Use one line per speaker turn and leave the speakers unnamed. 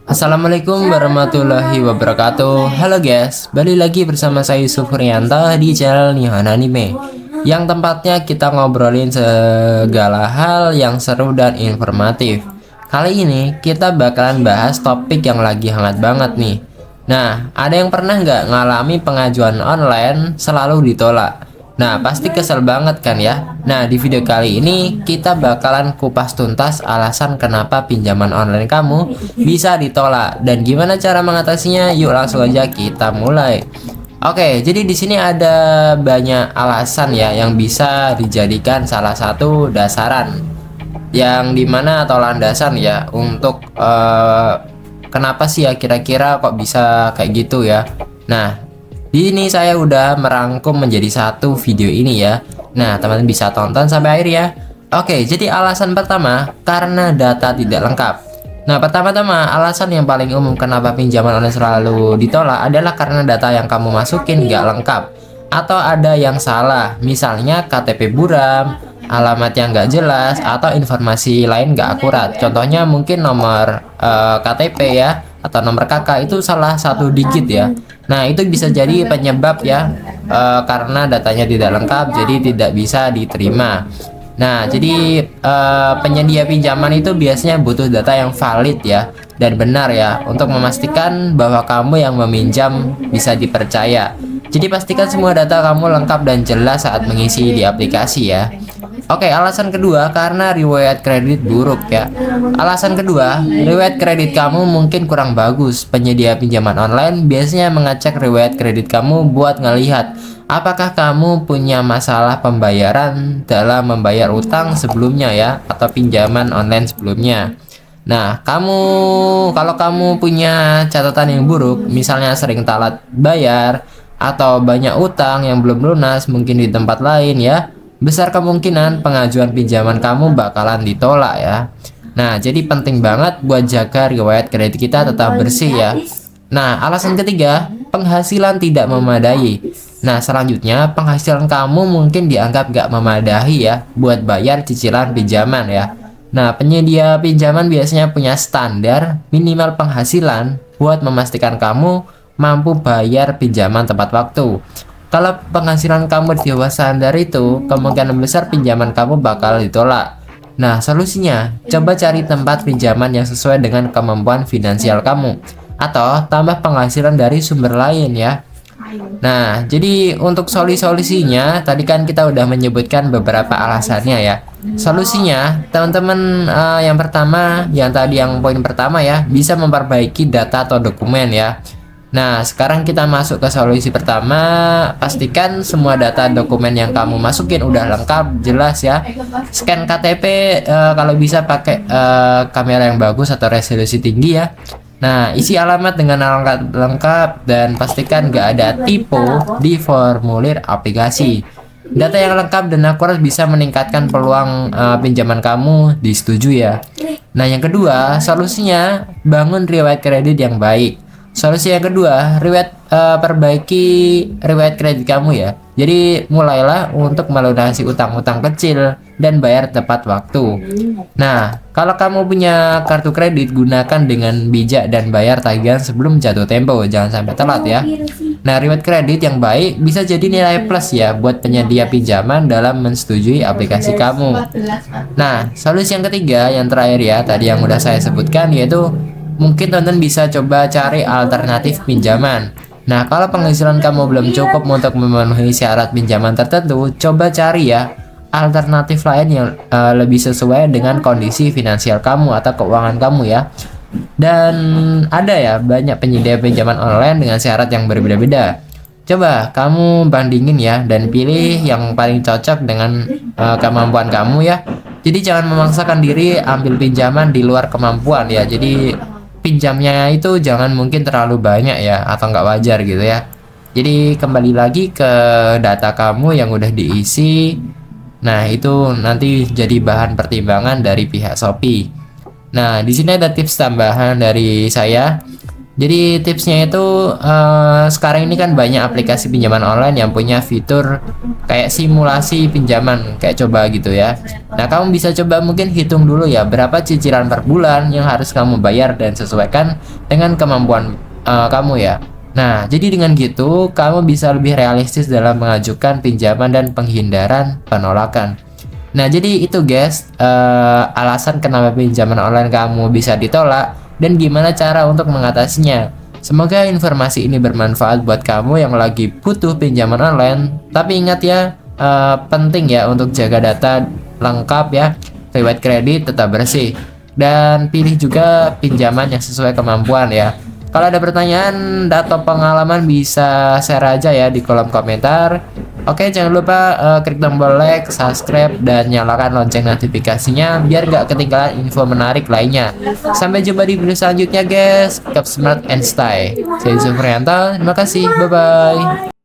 Assalamualaikum warahmatullahi wabarakatuh. Halo guys, balik lagi bersama saya Yusuf Rianto di channel Nihon Anime, yang tempatnya kita ngobrolin segala hal yang seru dan informatif. Kali ini kita bakalan bahas topik yang lagi hangat banget nih. Nah, ada yang pernah nggak ngalami pengajuan online selalu ditolak? Nah, pasti kesel banget kan ya. Nah, di video kali ini kita bakalan kupas tuntas alasan kenapa pinjaman online kamu bisa ditolak dan gimana cara mengatasinya. Yuk langsung aja kita mulai. Oke, jadi di sini ada banyak alasan ya yang bisa dijadikan salah satu dasaran yang dimana atau landasan ya untuk kenapa sih ya kira-kira kok bisa kayak gitu ya. Nah, di sini saya udah merangkum menjadi satu video ini ya. Nah, teman-teman bisa tonton sampai akhir ya. Oke, jadi alasan pertama karena data tidak lengkap. Nah, pertama-tama alasan yang paling umum kenapa pinjaman online selalu ditolak adalah karena data yang kamu masukin nggak lengkap atau ada yang salah. Misalnya KTP buram, alamat yang nggak jelas, atau informasi lain nggak akurat. Contohnya mungkin nomor KTP ya, atau nomor KK itu salah satu digit ya. Nah, itu bisa jadi penyebab ya, karena datanya tidak lengkap jadi tidak bisa diterima. Nah, jadi penyedia pinjaman itu biasanya butuh data yang valid ya dan benar ya untuk memastikan bahwa kamu yang meminjam bisa dipercaya. Jadi pastikan semua data kamu lengkap dan jelas saat mengisi di aplikasi ya. Oke, alasan kedua karena riwayat kredit buruk ya. Alasan kedua, riwayat kredit kamu mungkin kurang bagus. Penyedia pinjaman online biasanya mengecek riwayat kredit kamu buat ngelihat apakah kamu punya masalah pembayaran dalam membayar utang sebelumnya ya, atau pinjaman online sebelumnya. Nah, kalau kamu punya catatan yang buruk, misalnya sering telat bayar atau banyak utang yang belum lunas mungkin di tempat lain ya, besar kemungkinan pengajuan pinjaman kamu bakalan ditolak ya. Nah, jadi penting banget buat jaga riwayat kredit kita tetap bersih ya. Nah, alasan ketiga, penghasilan tidak memadai. Nah, selanjutnya penghasilan kamu mungkin dianggap gak memadai ya buat bayar cicilan pinjaman ya. Nah, penyedia pinjaman biasanya punya standar minimal penghasilan buat memastikan kamu mampu bayar pinjaman tepat waktu. Kalau penghasilan kamu di bawah standar itu, kemungkinan besar pinjaman kamu bakal ditolak. Nah, solusinya, coba cari tempat pinjaman yang sesuai dengan kemampuan finansial kamu, atau tambah penghasilan dari sumber lain ya. Nah, jadi untuk solusinya, tadi kan kita udah menyebutkan beberapa alasannya ya. Solusinya, teman-teman, yang pertama, yang poin pertama ya, bisa memperbaiki data atau dokumen ya. Nah, sekarang kita masuk ke solusi pertama. Pastikan semua data dokumen yang kamu masukin udah lengkap, jelas ya. Scan KTP, kalau bisa pakai kamera yang bagus atau resolusi tinggi ya. Nah, isi alamat dengan lengkap dan pastikan nggak ada typo di formulir aplikasi. Data yang lengkap dan akurat bisa meningkatkan peluang pinjaman kamu disetujui ya. Nah, yang kedua, solusinya bangun riwayat kredit yang baik. Solusi yang kedua, perbaiki riwayat kredit kamu ya. Jadi mulailah untuk melunasi utang-utang kecil dan bayar tepat waktu. Nah, kalau kamu punya kartu kredit, gunakan dengan bijak dan bayar tagihan sebelum jatuh tempo, jangan sampai telat ya. Nah, riwayat kredit yang baik bisa jadi nilai plus ya buat penyedia pinjaman dalam mensetujui aplikasi kamu. Nah, solusi yang ketiga, yang terakhir ya, tadi yang udah saya sebutkan, yaitu mungkin teman-teman bisa coba cari alternatif pinjaman. Nah, kalau penghasilan kamu belum cukup untuk memenuhi syarat pinjaman tertentu, coba cari ya alternatif lain yang lebih sesuai dengan kondisi finansial kamu atau keuangan kamu ya. Dan ada ya banyak penyedia pinjaman online dengan syarat yang berbeda-beda. Coba kamu bandingin ya dan pilih yang paling cocok dengan kemampuan kamu ya. Jadi jangan memaksakan diri ambil pinjaman di luar kemampuan ya. Jadi pinjamnya itu jangan mungkin terlalu banyak ya, atau nggak wajar gitu ya. Jadi kembali lagi ke data kamu yang udah diisi. Nah, itu nanti jadi bahan pertimbangan dari pihak Shopee. Nah, di sini ada tips tambahan dari saya. Jadi tipsnya itu sekarang ini kan banyak aplikasi pinjaman online yang punya fitur kayak simulasi pinjaman, kayak coba gitu ya. Nah, kamu bisa coba mungkin hitung dulu ya berapa cicilan per bulan yang harus kamu bayar dan sesuaikan dengan kemampuan kamu ya. Nah, jadi dengan gitu kamu bisa lebih realistis dalam mengajukan pinjaman dan penghindaran penolakan. Nah, jadi itu guys, alasan kenapa pinjaman online kamu bisa ditolak dan gimana cara untuk mengatasinya. Semoga informasi ini bermanfaat buat kamu yang lagi butuh pinjaman online. Tapi ingat ya, penting ya untuk jaga data lengkap ya, riwayat kredit tetap bersih, dan pilih juga pinjaman yang sesuai kemampuan ya. Kalau ada pertanyaan atau pengalaman bisa share aja ya di kolom komentar. Oke, jangan lupa klik tombol like, subscribe, dan nyalakan lonceng notifikasinya biar gak ketinggalan info menarik lainnya. Sampai jumpa di video selanjutnya guys. Keep smart and stay. Saya Yusuf Rianto, terima kasih, bye-bye.